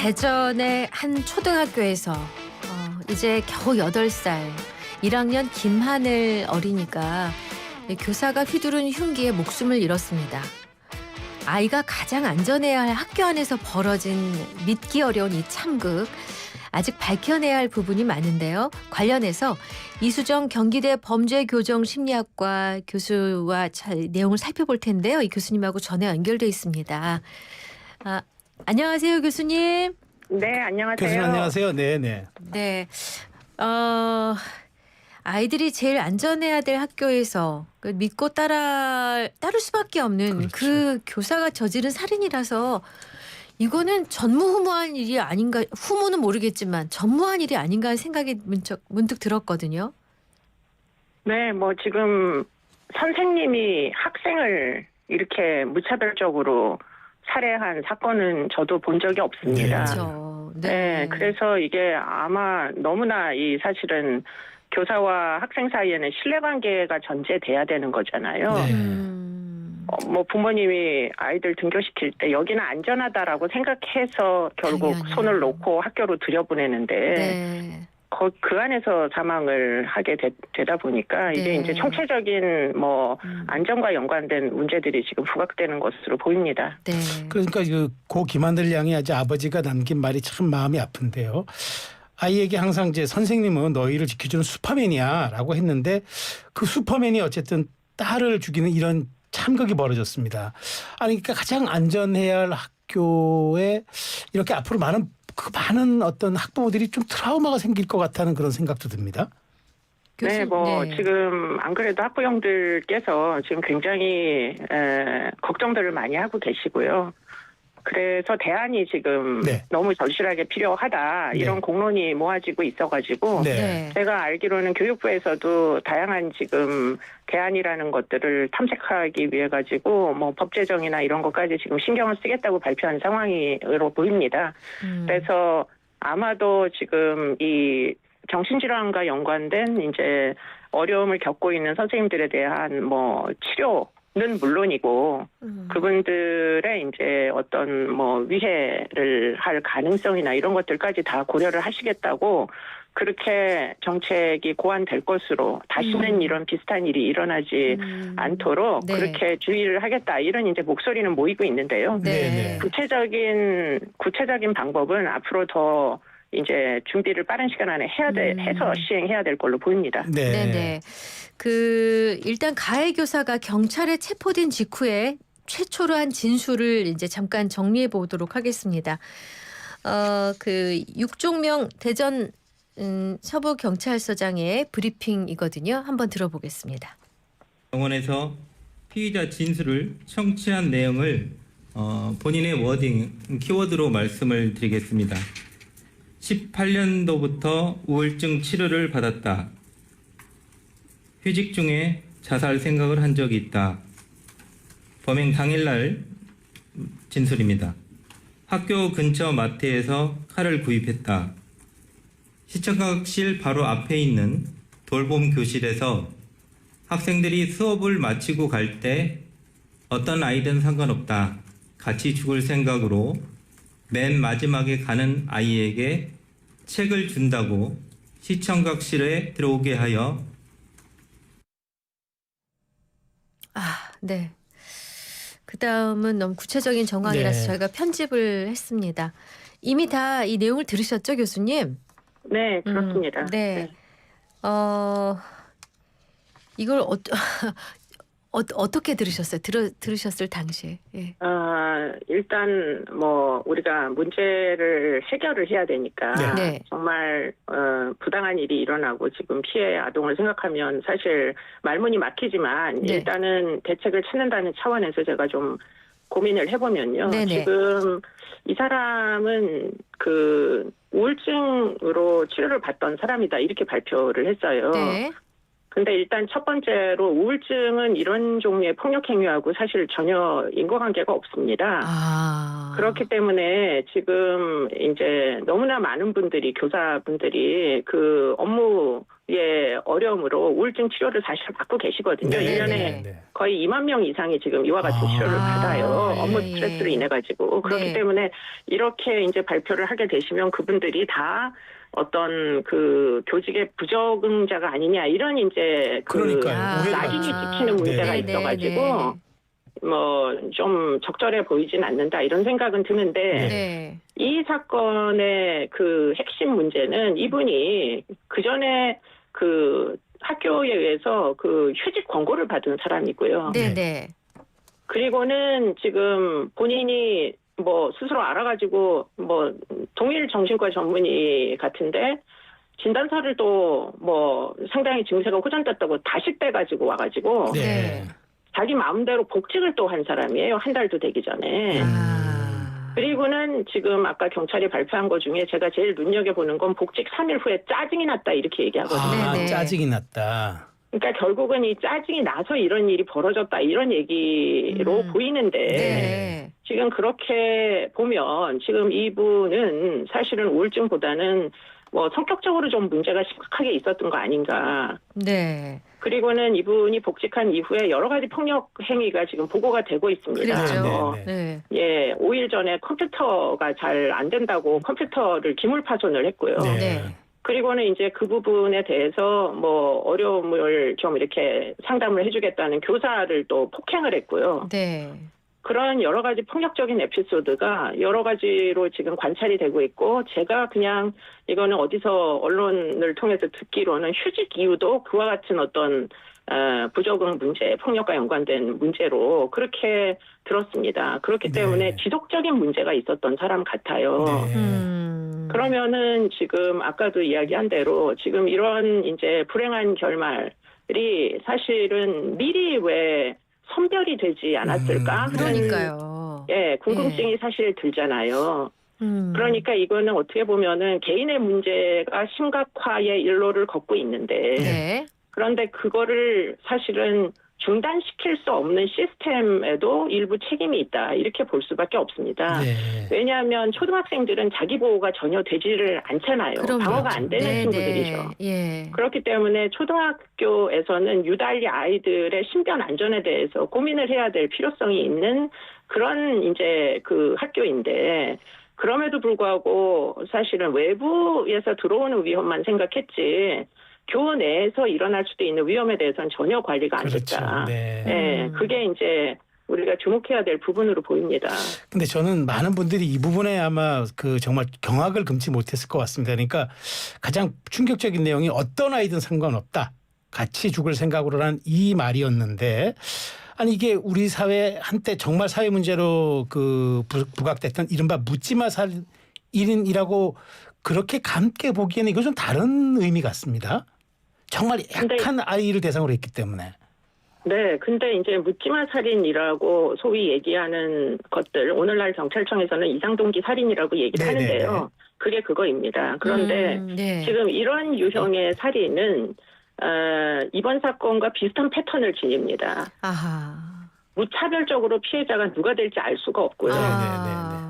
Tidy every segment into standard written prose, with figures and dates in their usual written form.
대전의 한 초등학교에서 이제 겨우 8살 1학년 김하늘 어린이가 교사가 휘두른 흉기에 목숨을 잃었습니다. 아이가 가장 안전해야 할 학교 안에서 벌어진 믿기 어려운 이 참극, 아직 밝혀내야 할 부분이 많은데요. 관련해서 이수정 경기대 범죄교정심리학과 교수와 내용을 살펴볼 텐데요. 이 교수님하고 전화 연결돼 있습니다. 안녕하세요, 교수님. 네, 안녕하세요. 교수님 안녕하세요. 네. 아이들이 제일 안전해야 될 학교에서 믿고 따를 수밖에 없는 그렇죠. 그 교사가 저지른 살인이라서 이거는 전무후무한 일이 아닌가, 후무는 모르겠지만 전무한 일이 아닌가 하는 생각이 문득 들었거든요. 네, 지금 선생님이 학생을 이렇게 무차별적으로 살해한 사건은 저도 본 적이 없습니다. 그렇죠. 네, 그래서 이게 아마 너무나 이 사실은 교사와 학생 사이에는 신뢰관계가 전제돼야 되는 거잖아요. 부모님이 아이들 등교시킬 때 여기는 안전하다라고 생각해서 결국 당연히. 손을 놓고 학교로 들여보내는데 그 안에서 사망을 하게 되다 보니까 이게 이제 총체적인 안전과 연관된 문제들이 지금 부각되는 것으로 보입니다. 네. 그러니까 고 김하늘 양의 아버지가 남긴 말이 참 마음이 아픈데요. 아이에게 항상 이제 선생님은 너희를 지켜주는 슈퍼맨이야라고 했는데 그 슈퍼맨이 어쨌든 딸을 죽이는 이런 참극이 벌어졌습니다. 그러니까 가장 안전해야 할 학교에 이렇게 앞으로 많은 어떤 학부모들이 좀 트라우마가 생길 것 같다는 그런 생각도 듭니다. 지금 안 그래도 학부형들께서 지금 굉장히 걱정들을 많이 하고 계시고요. 그래서 대안이 지금 너무 절실하게 필요하다 이런 공론이 모아지고 있어가지고 제가 알기로는 교육부에서도 다양한 지금 대안이라는 것들을 탐색하기 위해 가지고 법 제정이나 이런 것까지 지금 신경을 쓰겠다고 발표한 상황으로 보입니다. 그래서 아마도 지금 이 정신질환과 연관된 이제 어려움을 겪고 있는 선생님들에 대한 치료는 물론이고 그분들의 이제 어떤 위해를 할 가능성이나 이런 것들까지 다 고려를 하시겠다고 그렇게 정책이 고안될 것으로 다시는 이런 비슷한 일이 일어나지 않도록 그렇게 주의를 하겠다 이런 이제 목소리는 모이고 있는데요. 구체적인 방법은 앞으로 더 이제 준비를 빠른 시간 안에 해서 시행해야 될 걸로 보입니다. 일단 가해 교사가 경찰에 체포된 직후에 최초로 한 진술을 이제 잠깐 정리해 보도록 하겠습니다. 육종명 대전 서부경찰서장의 브리핑이거든요. 한번 들어보겠습니다. 병원에서 피의자 진술을 청취한 내용을 본인의 키워드로 말씀을 드리겠습니다. 18년도부터 우울증 치료를 받았다. 휴직 중에 자살 생각을 한 적이 있다. 범행 당일날 진술입니다. 학교 근처 마트에서 칼을 구입했다. 시청각실 바로 앞에 있는 돌봄 교실에서 학생들이 수업을 마치고 갈 때 어떤 아이든 상관없다. 같이 죽을 생각으로 맨 마지막에 가는 아이에게 책을 준다고 시청각실에 들어오게 하여 그 다음은 너무 구체적인 정황이라서 저희가 편집을 했습니다. 이미 다 이 내용을 들으셨죠, 교수님? 네, 그렇습니다. 이걸 어떻게 들으셨어요? 들으셨을 당시에. 일단 우리가 문제를 해결을 해야 되니까 정말 부당한 일이 일어나고 지금 피해 아동을 생각하면 사실 말문이 막히지만 일단은 대책을 찾는다는 차원에서 제가 좀 고민을 해보면요. 지금 이 사람은 우울증으로 치료를 받던 사람이다 이렇게 발표를 했어요. 근데 일단 첫 번째로 우울증은 이런 종류의 폭력 행위하고 사실 전혀 인과관계가 없습니다. 그렇기 때문에 지금 이제 너무나 많은 분들이 교사분들이 그 업무에 어려움으로 우울증 치료를 사실 받고 계시거든요. 네, 1년에 네. 거의 2만 명 이상이 지금 이와 같은 치료를 받아요. 업무 예, 스트레스로 예. 인해 가지고. 그렇기 네. 때문에 이렇게 이제 발표를 하게 되시면 그분들이 다 어떤 그 교직의 부적응자가 아니냐 이런 이제 그 그러니까요. 오해를 낙인이 받죠. 찍히는 문제가 네, 있어가지고 뭐 좀 적절해 보이진 않는다 이런 생각은 드는데 네. 네. 이 사건의 그 핵심 문제는 이분이 그 전에 그 학교에 의해서 그 휴직 권고를 받은 사람이고요. 네, 네. 그리고는 지금 본인이 뭐 스스로 알아가지고 뭐 동일 정신과 전문의 같은데 진단서를 또 뭐 상당히 증세가 호전됐다고 다시 떼가지고 와가지고 네. 자기 마음대로 복직을 또 한 사람이에요. 한 달도 되기 전에. 그리고는 지금 아까 경찰이 발표한 것 중에 제가 제일 눈여겨보는 건 복직 3일 후에 짜증이 났다 이렇게 얘기하거든요. 아, 네네. 짜증이 났다. 그러니까 결국은 이 짜증이 나서 이런 일이 벌어졌다 이런 얘기로 보이는데 네. 지금 그렇게 보면 지금 이분은 사실은 우울증보다는 뭐 성격적으로 좀 문제가 심각하게 있었던 거 아닌가. 네. 그리고는 이분이 복직한 이후에 여러 가지 폭력 행위가 지금 보고가 되고 있습니다. 그렇죠. 네, 네. 예, 5일 전에 컴퓨터가 잘 안 된다고 컴퓨터를 기물 파손을 했고요. 네. 그리고는 이제 그 부분에 대해서 뭐 어려움을 좀 이렇게 상담을 해주겠다는 교사를 또 폭행을 했고요. 네. 그런 여러 가지 폭력적인 에피소드가 여러 가지로 지금 관찰이 되고 있고 제가 그냥 이거는 어디서 언론을 통해서 듣기로는 휴직 이유도 그와 같은 어떤 부적응 문제, 폭력과 연관된 문제로 그렇게 들었습니다. 그렇기 때문에 지속적인 문제가 있었던 사람 같아요. 그러면은 지금 아까도 이야기한 대로 지금 이런 이제 불행한 결말이 사실은 미리 왜 선별이 되지 않았을까? 그러니까요. 예, 궁금증이 사실 들잖아요. 그러니까 이거는 어떻게 보면은 개인의 문제가 심각화의 일로를 걷고 있는데 네. 그런데 그거를 사실은 중단시킬 수 없는 시스템에도 일부 책임이 있다. 이렇게 볼 수밖에 없습니다. 네. 왜냐하면 초등학생들은 자기 보호가 전혀 되지를 않잖아요. 그럼요. 방어가 안 되는 네, 친구들이죠. 네. 예. 그렇기 때문에 초등학교에서는 유달리 아이들의 신변 안전에 대해서 고민을 해야 될 필요성이 있는 그런 이제 그 학교인데 그럼에도 불구하고 사실은 외부에서 들어오는 위험만 생각했지 교원 내에서 일어날 수도 있는 위험에 대해서는 전혀 관리가 안 됐다. 네. 예, 그게 이제 우리가 주목해야 될 부분으로 보입니다. 근데 저는 많은 분들이 이 부분에 아마 그 정말 경악을 금치 못했을 것 같습니다. 그러니까 가장 충격적인 내용이 어떤 아이든 상관없다. 같이 죽을 생각으로란 이 말이었는데 아니 이게 우리 사회 한때 정말 사회 문제로 그 부각됐던 이른바 묻지마 살인이라고 그렇게 감게 보기에는 이거 좀 다른 의미 같습니다. 정말 약한 아이를 대상으로 했기 때문에. 네, 근데 이제 묻지마 살인이라고 소위 얘기하는 것들 오늘날 경찰청에서는 이상동기 살인이라고 얘기를 하는데요. 그게 그거입니다. 그런데 네. 지금 이런 유형의 살인은 이번 사건과 비슷한 패턴을 지닙니다. 아하. 무차별적으로 피해자가 누가 될지 알 수가 없고요.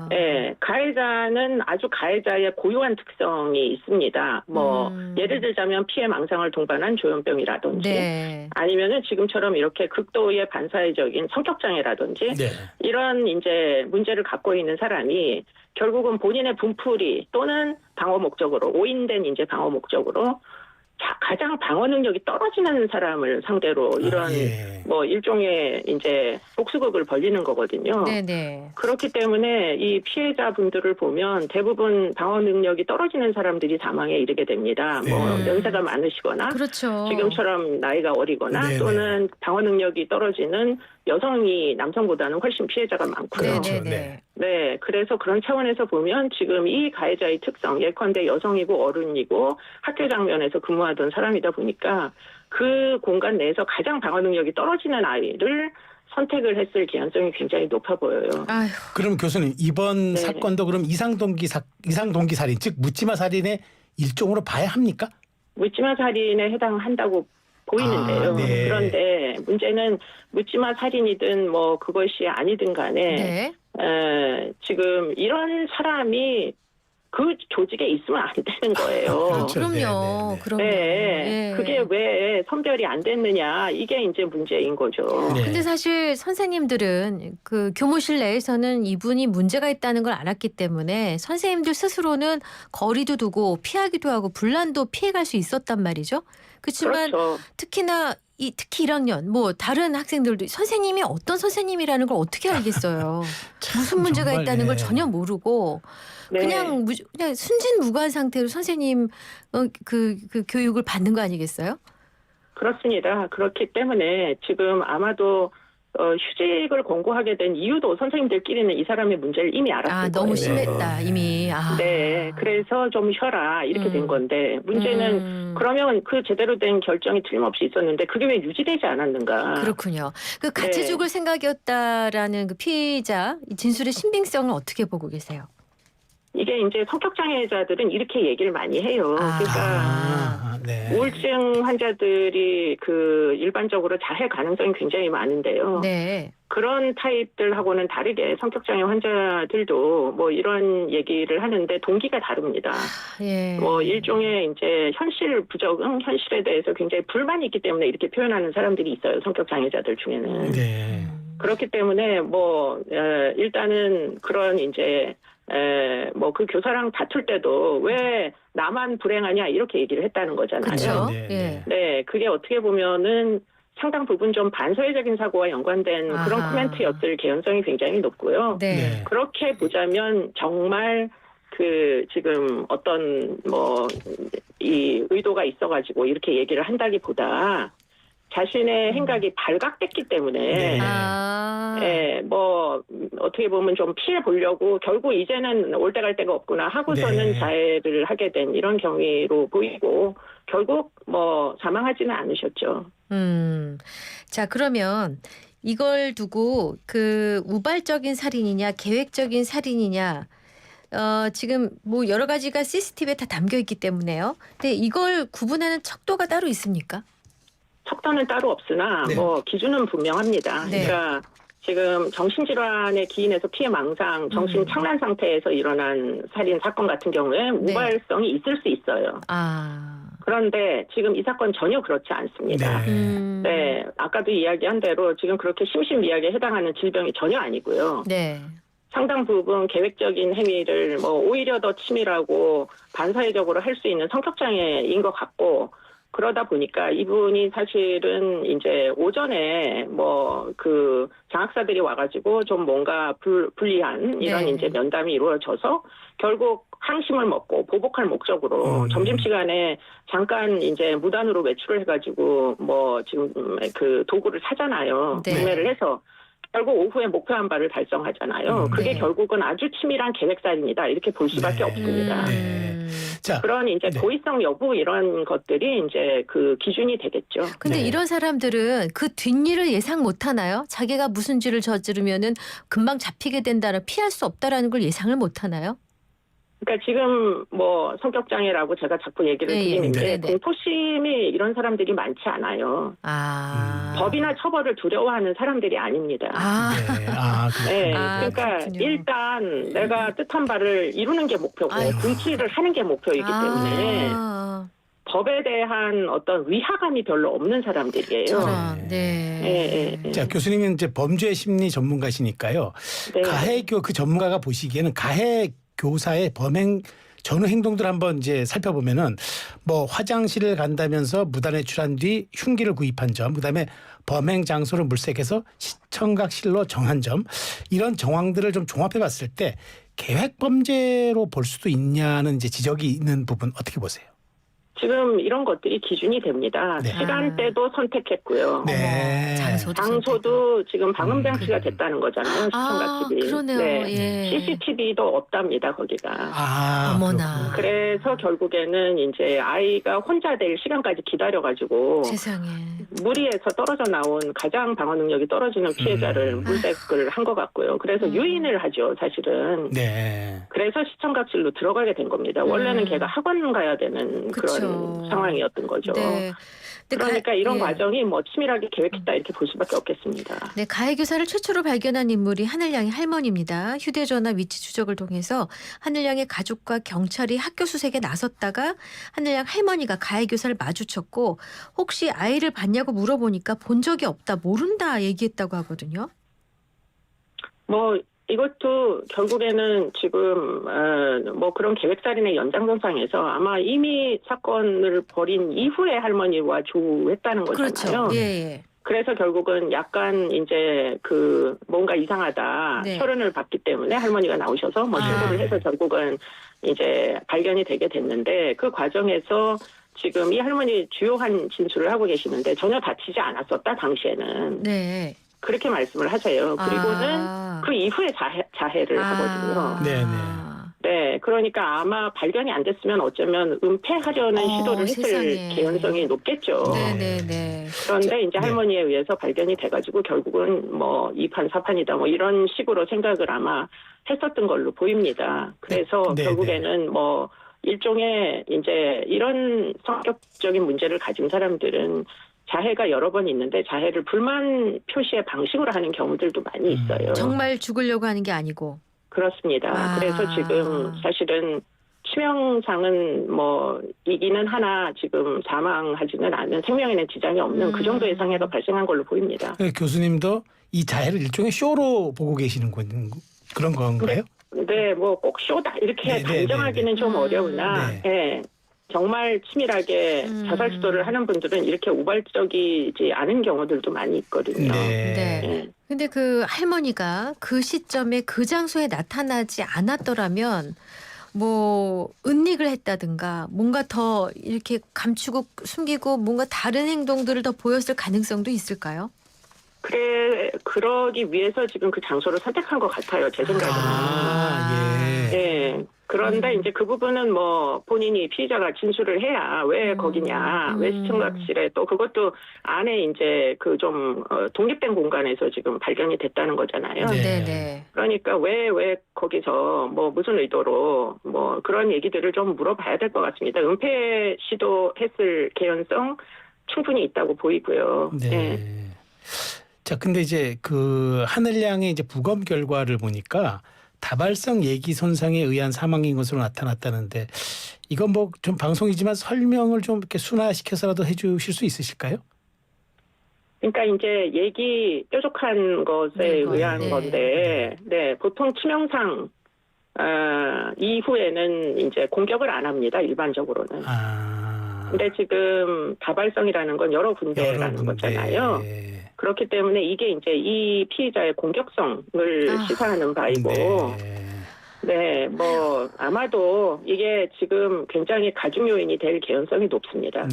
네, 가해자는 아주 가해자의 고유한 특성이 있습니다. 뭐 예를 들자면 피해 망상을 동반한 조현병이라든지 네. 아니면은 지금처럼 이렇게 극도의 반사회적인 성격 장애라든지 이런 이제 문제를 갖고 있는 사람이 결국은 본인의 분풀이 또는 방어 목적으로 오인된 이제 방어 목적으로 가장 방어 능력이 떨어지는 사람을 상대로 이런 뭐 일종의 이제 복수극을 벌리는 거거든요. 네네. 그렇기 때문에 이 피해자분들을 보면 대부분 방어 능력이 떨어지는 사람들이 사망에 이르게 됩니다. 뭐 연세가 많으시거나 그렇죠. 지금처럼 나이가 어리거나 또는 방어 능력이 떨어지는 여성이 남성보다는 훨씬 피해자가 많고요. 네네네. 네, 그래서 그런 차원에서 보면 지금 이 가해자의 특성, 예컨대 여성이고 어른이고 학교 장면에서 근무하던 사람이다 보니까 그 공간 내에서 가장 방어 능력이 떨어지는 아이를 선택을 했을 개연성이 굉장히 높아 보여요. 아휴. 그럼 교수님 이번 사건도 그럼 이상동기 살인 즉 묻지마 살인의 일종으로 봐야 합니까? 묻지마 살인에 해당한다고 보이는데요. 그런데 문제는 묻지마 살인이든 뭐 그것이 아니든 간에 지금 이런 사람이 그 조직에 있으면 안 되는 거예요. 그렇죠. 그럼요. 네네네. 그럼요. 네, 예. 그게 왜 선별이 안 됐느냐 이게 이제 문제인 거죠. 네. 근데 사실 선생님들은 그 교무실 내에서는 이분이 문제가 있다는 걸 알았기 때문에 선생님들 스스로는 거리도 두고 피하기도 하고 분란도 피해갈 수 있었단 말이죠. 그렇지만 그렇죠. 특히나 특히 1학년 뭐 다른 학생들도 선생님이 어떤 선생님이라는 걸 어떻게 알겠어요. 무슨 문제가 정말, 있다는 걸 네. 전혀 모르고 네. 그냥 순진무구한 상태로 선생님 그 교육을 받는 거 아니겠어요? 그렇습니다. 그렇기 때문에 지금 아마도 휴직을 권고하게 된 이유도 선생님들끼리는 이 사람의 문제를 이미 알았을 거예요. 너무 심했다 이미. 네, 그래서 좀 쉬어라 이렇게 된 건데 문제는 그러면 그 제대로 된 결정이 틀림없이 있었는데 그게 왜 유지되지 않았는가? 그렇군요. 그 같이 네. 죽을 생각이었다라는 그 피의자 진술의 신빙성을 어떻게 보고 계세요? 이게 이제 성격 장애자들은 이렇게 얘기를 많이 해요. 그러니까 네. 우울증 환자들이 그 일반적으로 자해 가능성이 굉장히 많은데요. 네. 그런 타입들하고는 다르게 성격장애 환자들도 뭐 이런 얘기를 하는데 동기가 다릅니다. 예. 뭐 일종의 이제 현실 부적응, 현실에 대해서 굉장히 불만이 있기 때문에 이렇게 표현하는 사람들이 있어요. 성격장애자들 중에는. 네. 그렇기 때문에 뭐 일단은 그런 이제 뭐 그 교사랑 다툴 때도 왜 나만 불행하냐 이렇게 얘기를 했다는 거잖아요. 그렇죠. 네, 예. 네, 그게 어떻게 보면은 상당 부분 좀 반사회적인 사고와 연관된 그런 아하. 코멘트였을 개연성이 굉장히 높고요. 네. 네. 그렇게 보자면 정말 그 지금 어떤 뭐 이 의도가 있어가지고 이렇게 얘기를 한다기보다 자신의 행각이 발각됐기 때문에 네. 예, 뭐 어떻게 보면 좀 피해 보려고 결국 이제는 올 때 갈 데가 없구나 하고서는 네. 자해를 하게 된 이런 경위로 보이고 결국 뭐 사망하지는 않으셨죠. 자, 그러면 이걸 두고 그 우발적인 살인이냐 계획적인 살인이냐 지금 뭐 여러 가지가 CCTV에 다 담겨 있기 때문에요. 근데 이걸 구분하는 척도가 따로 있습니까? 척도는 따로 없으나 네. 뭐 기준은 분명합니다. 네. 그러니까 지금 정신질환에 기인해서 피해 망상, 정신 착란 상태에서 일어난 살인 사건 같은 경우에 네. 우발성이 있을 수 있어요. 그런데 지금 이 사건 전혀 그렇지 않습니다. 네. 네, 아까도 이야기한 대로 지금 그렇게 심신미약에 해당하는 질병이 전혀 아니고요. 네. 상당 부분 계획적인 행위를 뭐 오히려 더 치밀하고 반사회적으로 할 수 있는 성격장애인 것 같고 그러다 보니까 이분이 사실은 이제 오전에 뭐 그 장학사들이 와가지고 좀 뭔가 불리한 이런 네. 이제 면담이 이루어져서 결국 항심을 먹고 보복할 목적으로 점심시간에 잠깐 이제 무단으로 외출을 해가지고 뭐 지금 그 도구를 사잖아요. 네. 구매를 해서 결국 오후에 목표한 바를 달성하잖아요. 그게 네. 결국은 아주 치밀한 계획살인이다 이렇게 볼 수밖에 네. 없습니다. 네. 자, 그런 이제 네. 고의성 여부 이런 것들이 이제 그 기준이 되겠죠. 근데 네. 이런 사람들은 그 뒷일을 예상 못 하나요? 자기가 무슨 죄를 저지르면은 금방 잡히게 된다라 피할 수 없다라는 걸 예상을 못 하나요? 그러니까 지금 뭐 성격장애라고 제가 자꾸 얘기를 예, 예. 드리는데 네, 네. 공포심이 이런 사람들이 많지 않아요. 법이나 처벌을 두려워하는 사람들이 아닙니다. 네. 네, 아, 그러니까 그렇군요. 일단 내가 뜻한 바를 이루는 게 목표고 아이고. 불치를 하는 게 목표이기 때문에 법에 대한 어떤 위화감이 별로 없는 사람들이에요. 저런, 네. 네. 자, 교수님은 이제 범죄 심리 전문가시니까요. 네. 가해교 그 전문가가 보시기에는 가해 교사의 범행 전후 행동들 한번 이제 살펴보면은 뭐 화장실을 간다면서 무단 외출한 뒤 흉기를 구입한 점, 그다음에 범행 장소를 물색해서 시청각실로 정한 점, 이런 정황들을 좀 종합해 봤을 때 계획 범죄로 볼 수도 있냐는 이제 지적이 있는 부분 어떻게 보세요? 지금 이런 것들이 기준이 됩니다. 네. 시간대도 선택했고요. 네. 장소도 지금 방음장 씨가 됐다는 거잖아요. 시청각집이. 그러네요. 예. CCTV도 없답니다. 거기가. 어머나. 그래서 결국에는 이제 아이가 혼자 될 시간까지 기다려가지고 세상에. 무리해서 떨어져 나온 가장 방어 능력이 떨어지는 피해자를 물색을 한 것 같고요. 그래서 유인을 하죠. 사실은. 네. 그래서 시청각실로 들어가게 된 겁니다. 원래는 걔가 학원 가야 되는 그쵸. 그런 그렇죠. 상황이었던 거죠. 네. 근데 그러니까 이런 예. 과정이 뭐 치밀하게 계획했다 이렇게 볼 수밖에 없겠습니다. 네, 가해 교사를 최초로 발견한 인물이 하늘양의 할머니입니다. 휴대전화 위치 추적을 통해서 하늘양의 가족과 경찰이 학교 수색에 나섰다가 하늘양 할머니가 가해 교사를 마주쳤고 혹시 아이를 봤냐고 물어보니까 본 적이 없다, 모른다 얘기했다고 하거든요. 뭐 이것도 결국에는 지금 뭐 그런 계획살인의 연장선상에서 아마 이미 사건을 벌인 이후에 할머니와 조우했다는 거잖아요. 그렇죠. 예. 그래서 결국은 약간 이제 그 뭔가 이상하다 네. 혈흔을 받기 때문에 할머니가 나오셔서 뭐 신고를 해서 결국은 이제 발견이 되게 됐는데 그 과정에서 지금 이 할머니 주요한 진술을 하고 계시는데 전혀 다치지 않았었다 당시에는. 네. 그렇게 말씀을 하세요. 그리고는 그 이후에 자해를 하거든요. 네네. 네, 그러니까 아마 발견이 안 됐으면 어쩌면 은폐하려는 시도를 했을 세상에. 개연성이 높겠죠. 네네네. 그런데 이제 네. 할머니에 의해서 발견이 돼가지고 결국은 뭐 2판 4판이다 뭐 이런 식으로 생각을 아마 했었던 걸로 보입니다. 그래서 네, 결국에는 뭐 일종의 이제 이런 성격적인 문제를 가진 사람들은 자해가 여러 번 있는데 자해를 불만 표시의 방식으로 하는 경우들도 많이 있어요. 정말 죽으려고 하는 게 아니고. 그렇습니다. 그래서 지금 사실은 치명상은 뭐 이기는 하나 지금 사망하지는 않은 생명에는 지장이 없는 그 정도의 상해가 발생한 걸로 보입니다. 교수님도 이 자해를 일종의 쇼로 보고 계시는 그런 건가요? 네, 뭐 꼭 쇼다 이렇게 단정하기는 좀 어려우나 네. 정말 치밀하게 자살 시도를 하는 분들은 이렇게 우발적이지 않은 경우들도 많이 있거든요. 네. 근데 그 할머니가 그 시점에 그 장소에 나타나지 않았더라면 뭐 은닉을 했다든가 뭔가 더 이렇게 감추고 숨기고 뭔가 다른 행동들을 더 보였을 가능성도 있을까요? 그러기 위해서 지금 그 장소를 선택한 것 같아요. 제 생각에는. 네. 그런데 이제 그 부분은 뭐 본인이 피의자가 진술을 해야 왜 거기냐, 왜 시청각실에 또 그것도 안에 이제 그 좀 독립된 공간에서 지금 발견이 됐다는 거잖아요. 네네. 그러니까 왜 거기서 뭐 무슨 의도로 뭐 그런 얘기들을 좀 물어봐야 될 것 같습니다. 은폐 시도했을 개연성 충분히 있다고 보이고요. 네. 자, 근데 이제 그 하늘양의 이제 부검 결과를 보니까 다발성 예기 손상에 의한 사망인 것으로 나타났다는데 이건 뭐 좀 방송이지만 설명을 좀 이렇게 순화시켜서라도 해주실 수 있으실까요? 그러니까 이제 얘기 뾰족한 것에 의한 건데, 네, 보통 치명상 이후에는 이제 공격을 안 합니다. 일반적으로는. 근데 지금 다발성이라는 건 여러 군데라는 거잖아요. 그렇기 때문에 이게 이제 이 피의자의 공격성을 시사하는 바이고, 네, 뭐 아마도 이게 지금 굉장히 가중 요인이 될 개연성이 높습니다.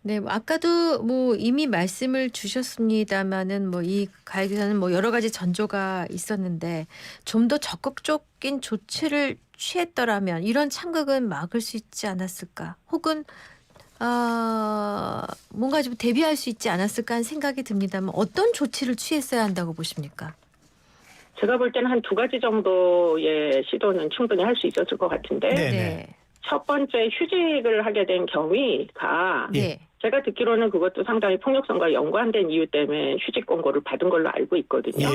네, 아까도 뭐 이미 말씀을 주셨습니다마는 뭐 이 가해 교사는 뭐 여러 가지 전조가 있었는데 좀 더 적극적인 조치를 취했더라면 이런 참극은 막을 수 있지 않았을까? 혹은 뭔가 좀 대비할 수 있지 않았을까 하는 생각이 듭니다만 어떤 조치를 취했어야 한다고 보십니까? 제가 볼 때는 한 두 가지 정도의 시도는 충분히 할 수 있었을 것 같은데 첫 번째 휴직을 하게 된 경위가 제가 듣기로는 그것도 상당히 폭력성과 연관된 이유 때문에 휴직 권고를 받은 걸로 알고 있거든요.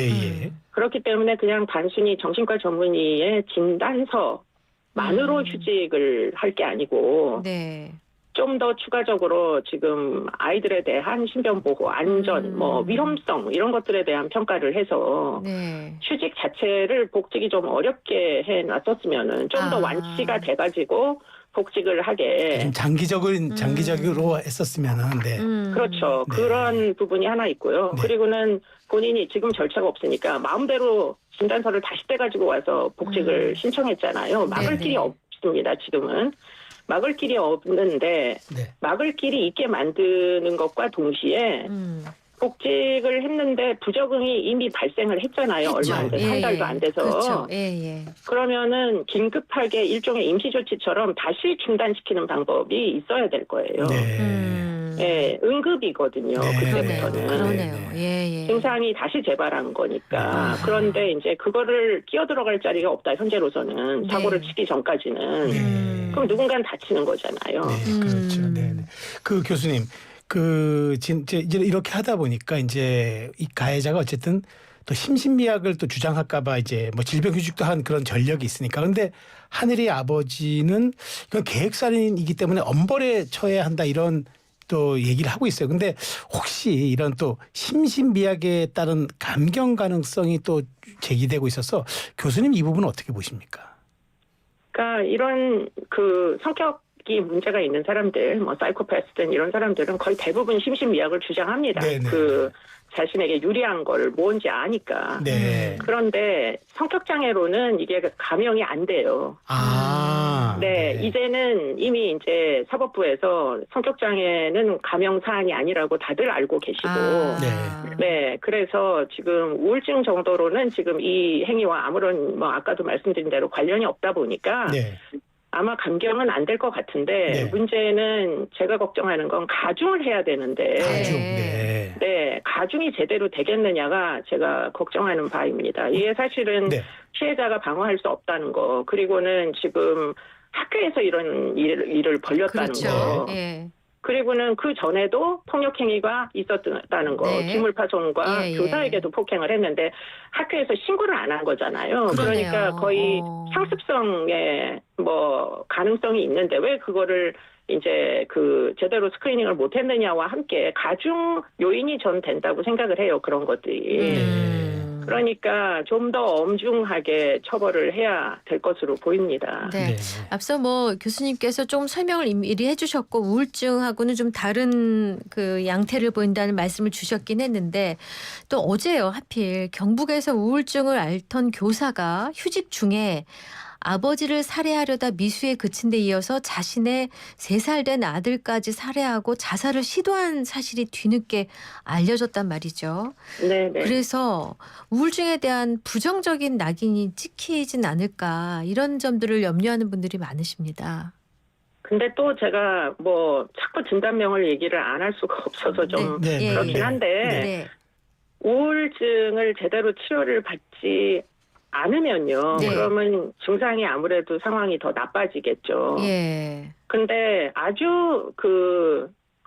그렇기 때문에 그냥 단순히 정신과 전문의의 진단서만으로 휴직을 할 게 아니고 좀 더 추가적으로 지금 아이들에 대한 신변보호, 안전, 뭐 위험성 이런 것들에 대한 평가를 해서 휴직 자체를 복직이 좀 어렵게 해놨었으면은 좀 더 완치가 돼가지고 복직을 하게. 좀 장기적으로 했었으면은. 그렇죠. 그런 부분이 하나 있고요. 그리고는 본인이 지금 절차가 없으니까 마음대로 진단서를 다시 떼가지고 와서 복직을 신청했잖아요. 막을 길이 없습니다. 지금은. 막을 길이 없는데 막을 길이 있게 만드는 것과 동시에 복직을 했는데 부적응이 이미 발생을 했잖아요. 얼마 안 돼서 한 달도 안 돼서. 그렇죠. 그러면은 긴급하게 일종의 임시조치처럼 다시 중단시키는 방법이 있어야 될 거예요. 응급이거든요. 그때부터는. 그러네요. 증상이 다시 재발한 거니까. 그런데 이제 그거를 끼어들어갈 자리가 없다. 현재로서는 사고를 치기 전까지는. 그럼 누군가는 다치는 거잖아요. 네, 그렇죠. 네, 네. 그 교수님, 진짜 이제 이렇게 하다 보니까 이제 이 가해자가 어쨌든 또 심신미약을 또 주장할까봐 이제 뭐 질병휴직도 한 그런 전력이 있으니까. 근데 하늘이 아버지는 이건 계획살인이기 때문에 엄벌에 처해야 한다 이런 또 얘기를 하고 있어요. 근데 혹시 이런 또 심신미약에 따른 감경 가능성이 또 제기되고 있어서 교수님 이 부분은 어떻게 보십니까? 그러니까 이런 그 성격이 문제가 있는 사람들, 뭐 사이코패스든 이런 사람들은 거의 대부분 심신미약을 주장합니다. 네네. 그 자신에게 유리한 걸 뭔지 아니까. 네. 그런데 성격 장애로는 이게 감형이 안 돼요. 네, 이제는 이미 이제 사법부에서 성격 장애는 감형 사안이 아니라고 다들 알고 계시고, 네, 그래서 지금 우울증 정도로는 지금 이 행위와 아무런 뭐 아까도 말씀드린 대로 관련이 없다 보니까. 네. 아마 감경은 안 될 것 같은데 네. 문제는 제가 걱정하는 건 가중을 해야 되는데 가중. 네, 가중이 제대로 되겠느냐가 제가 걱정하는 바입니다. 이게 사실은 피해자가 방어할 수 없다는 거, 그리고는 지금 학교에서 이런 일을 벌였다는 거. 예. 그리고는 그 전에도 폭력 행위가 있었다는 거, 기물파손과 교사에게도 폭행을 했는데 학교에서 신고를 안 한 거잖아요. 그러네요. 그러니까 거의 상습성의 뭐 가능성이 있는데 왜 그거를 이제 그 제대로 스크리닝을 못 했느냐와 함께 가중 요인이 전 된다고 생각을 해요. 그런 것들이. 그러니까 좀 더 엄중하게 처벌을 해야 될 것으로 보입니다. 네. 앞서 뭐 교수님께서 좀 설명을 미리 해주셨고 우울증하고는 좀 다른 그 양태를 보인다는 말씀을 주셨긴 했는데 또 어제요 하필 경북에서 우울증을 앓던 교사가 휴직 중에 아버지를 살해하려다 미수에 그친 데 이어서 자신의 3살 된 아들까지 살해하고 자살을 시도한 사실이 뒤늦게 알려졌단 말이죠. 네네. 그래서 우울증에 대한 부정적인 낙인이 찍히진 않을까 이런 점들을 염려하는 분들이 많으십니다. 근데 또 제가 뭐 자꾸 진단명을 얘기를 안 할 수가 없어서 좀 그렇긴 한데 우울증을 제대로 치료를 받지 않으면요. 그러면 증상이 아무래도 상황이 더 나빠지겠죠. 근데 아주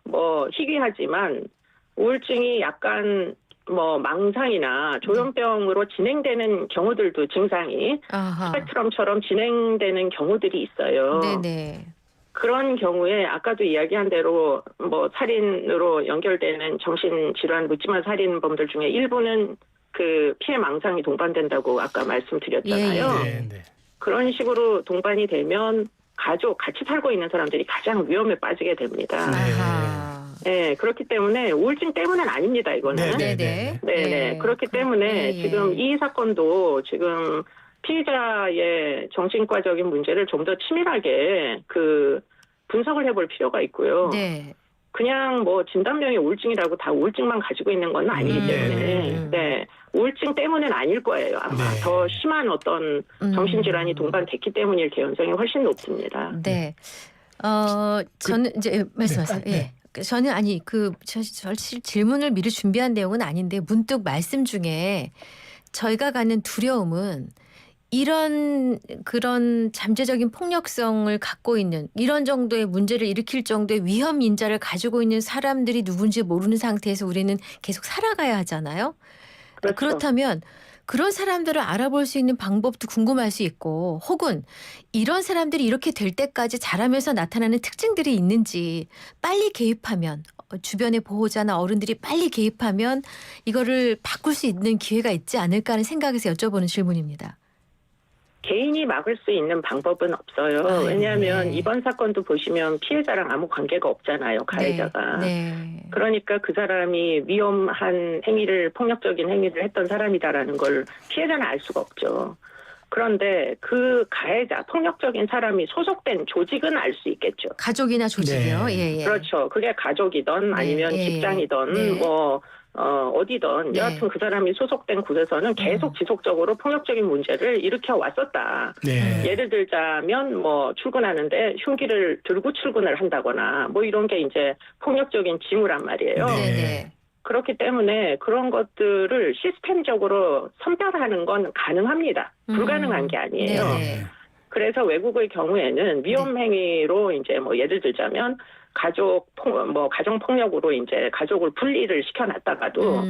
뭐 희귀하지만 우울증이 약간 뭐 망상이나 조현병으로 진행되는 경우들도 증상이 스펙트럼처럼 진행되는 경우들이 있어요. 그런 경우에 아까도 이야기한 대로 뭐 살인으로 연결되는 정신질환 묻지마 살인범들 중에 일부는 그 피해 망상이 동반된다고 아까 말씀드렸잖아요. 그런 식으로 동반이 되면 가족, 같이 살고 있는 사람들이 가장 위험에 빠지게 됩니다. 네, 그렇기 때문에 우울증 때문은 아닙니다, 이거는. 네네. 그렇기 때문에 지금 이 사건도 지금 피해자의 정신과적인 문제를 좀 더 치밀하게 분석을 해볼 필요가 있고요. 그냥 뭐 진단명이 우울증이라고 다 우울증만 가지고 있는 건 아니기 때문에 우울증 때문은 아닐 거예요. 아마 더 심한 어떤 정신질환이 동반됐기 때문일 개연성이 훨씬 높습니다. 저는 이제 말씀하세요. 저는 사실 질문을 미리 준비한 내용은 아닌데 문득 말씀 중에 저희가 갖는 두려움은 그런 잠재적인 폭력성을 갖고 있는 이런 정도의 문제를 일으킬 정도의 위험 인자를 가지고 있는 사람들이 누군지 모르는 상태에서 우리는 계속 살아가야 하잖아요. 그렇죠. 그렇다면 그런 사람들을 알아볼 수 있는 방법도 궁금할 수 있고 혹은 이런 사람들이 이렇게 될 때까지 자라면서 나타나는 특징들이 있는지 빨리 개입하면 주변의 보호자나 어른들이 빨리 개입하면 이거를 바꿀 수 있는 기회가 있지 않을까 하는 생각에서 여쭤보는 질문입니다. 개인이 막을 수 있는 방법은 없어요. 왜냐하면 이번 사건도 보시면 피해자랑 아무 관계가 없잖아요. 가해자가. 그러니까 그 사람이 위험한 폭력적인 행위를 했던 사람이다라는 걸 피해자는 알 수가 없죠. 그런데 그 가해자, 폭력적인 사람이 소속된 조직은 알 수 있겠죠. 가족이나 조직이요? 그렇죠. 그게 가족이든 아니면 직장이든 어디든 여하튼 그 사람이 소속된 곳에서는 계속 지속적으로 폭력적인 문제를 일으켜 왔었다. 예를 들자면 뭐 출근하는데 흉기를 들고 출근을 한다거나 뭐 이런 게 이제 폭력적인 징후란 말이에요. 그렇기 때문에 그런 것들을 시스템적으로 선별하는 건 가능합니다. 불가능한 게 아니에요. 그래서 외국의 경우에는 위험 행위로 이제 뭐 예를 들자면 가정 폭력으로 이제 가족을 분리를 시켜놨다가도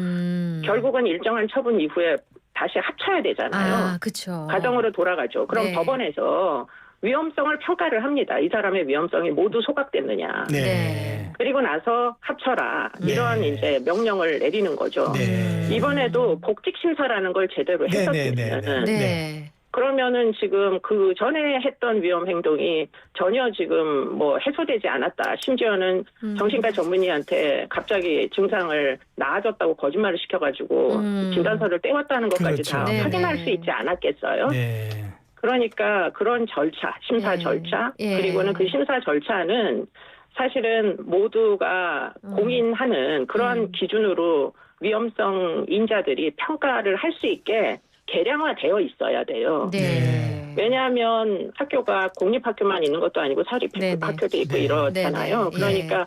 결국은 일정한 처분 이후에 다시 합쳐야 되잖아요. 아, 그렇죠. 가정으로 돌아가죠. 그럼 네. 법원에서 위험성을 평가를 합니다. 이 사람의 위험성이 모두 소각됐느냐. 네. 그리고 나서 합쳐라. 네. 이런 이제 명령을 내리는 거죠. 네. 이번에도 복직 심사라는 걸 제대로 네, 했었으면 네. 네. 그러면은 지금 그 전에 했던 위험 행동이 전혀 지금 뭐 해소되지 않았다. 심지어는 정신과 전문의한테 갑자기 증상을 나아졌다고 거짓말을 시켜가지고 진단서를 떼왔다는 것까지 그렇죠. 다 네네. 확인할 수 있지 않았겠어요? 네. 그러니까 그런 절차, 심사 예. 절차, 예. 그리고는 그 심사 절차는 사실은 모두가 공인하는 그런 기준으로 위험성 인자들이 평가를 할 수 있게 계량화되어 있어야 돼요. 네. 왜냐하면 학교가 공립학교만 있는 것도 아니고 사립학교도 있고 네. 이렇잖아요. 네네. 그러니까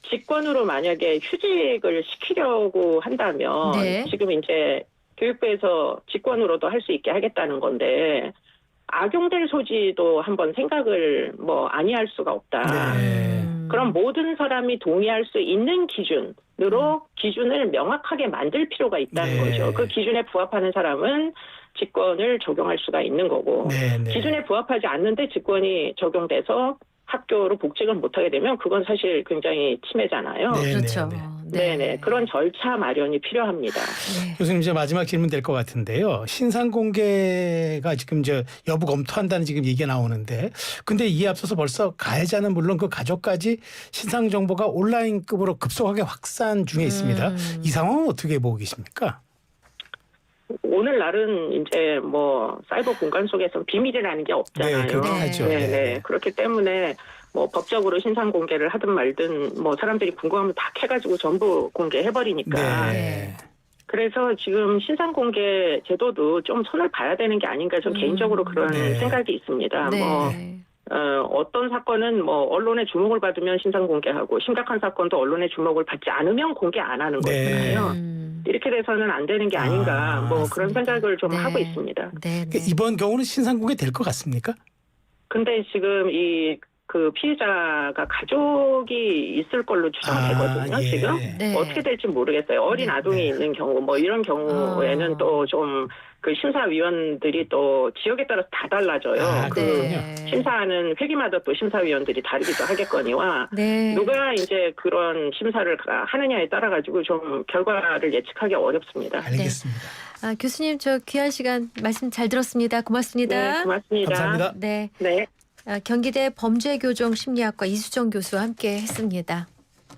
직권으로 만약에 휴직을 시키려고 한다면 네. 지금 이제 교육부에서 직권으로도 할 수 있게 하겠다는 건데 악용될 소지도 한번 생각을 뭐 아니할 수가 없다. 네. 그럼 모든 사람이 동의할 수 있는 기준으로 기준을 명확하게 만들 필요가 있다는 네. 거죠. 그 기준에 부합하는 사람은 직권을 적용할 수가 있는 거고 네. 기준에 부합하지 않는데 직권이 적용돼서 학교로 복직을 못하게 되면 그건 사실 굉장히 침해잖아요. 네. 그렇죠. 네네. 그런 절차 마련이 필요합니다. 네. 교수님 이제 마지막 질문 될 것 같은데요. 신상 공개가 지금 여부 검토한다는 지금 얘기가 나오는데, 근데 이에 앞서서 벌써 가해자는 물론 그 가족까지 신상 정보가 온라인급으로 급속하게 확산 중에 있습니다. 이 상황은 어떻게 보고 계십니까? 오늘날은 이제 뭐 사이버 공간 속에서 비밀이라는 게 없잖아요. 네, 그렇게 하죠. 네. 그렇기 때문에 뭐 법적으로 신상 공개를 하든 말든 뭐 사람들이 궁금하면 다 캐가지고 전부 공개해버리니까. 네. 그래서 지금 신상 공개 제도도 좀 손을 봐야 되는 게 아닌가 좀 개인적으로 그런 네. 생각이 있습니다. 네. 뭐 어떤 사건은 뭐 언론의 주목을 받으면 신상 공개하고 심각한 사건도 언론의 주목을 받지 않으면 공개 안 하는 네. 거잖아요. 이렇게 돼서는 안 되는 게 아닌가 뭐 그런 생각을 좀 네. 하고 있습니다. 네. 네. 이번 경우는 신상 공개 될 것 같습니까? 근데 지금 그 피해자가 가족이 있을 걸로 추정되거든요. 예. 지금 네. 어떻게 될지 모르겠어요. 어린 네. 아동이 있는 경우 뭐 이런 경우에는 또 좀 그 심사위원들이 또 지역에 따라서 다 달라져요. 그 네. 심사하는 회기마다 또 심사위원들이 다르기도 하겠거니와 네. 누가 이제 그런 심사를 하느냐에 따라 가지고 좀 결과를 예측하기 어렵습니다. 알겠습니다. 아, 교수님 저 귀한 시간 말씀 잘 들었습니다. 고맙습니다. 네, 고맙습니다. 감사합니다. 네. 네. 경기대 범죄교정심리학과 이수정 교수와 함께 했습니다.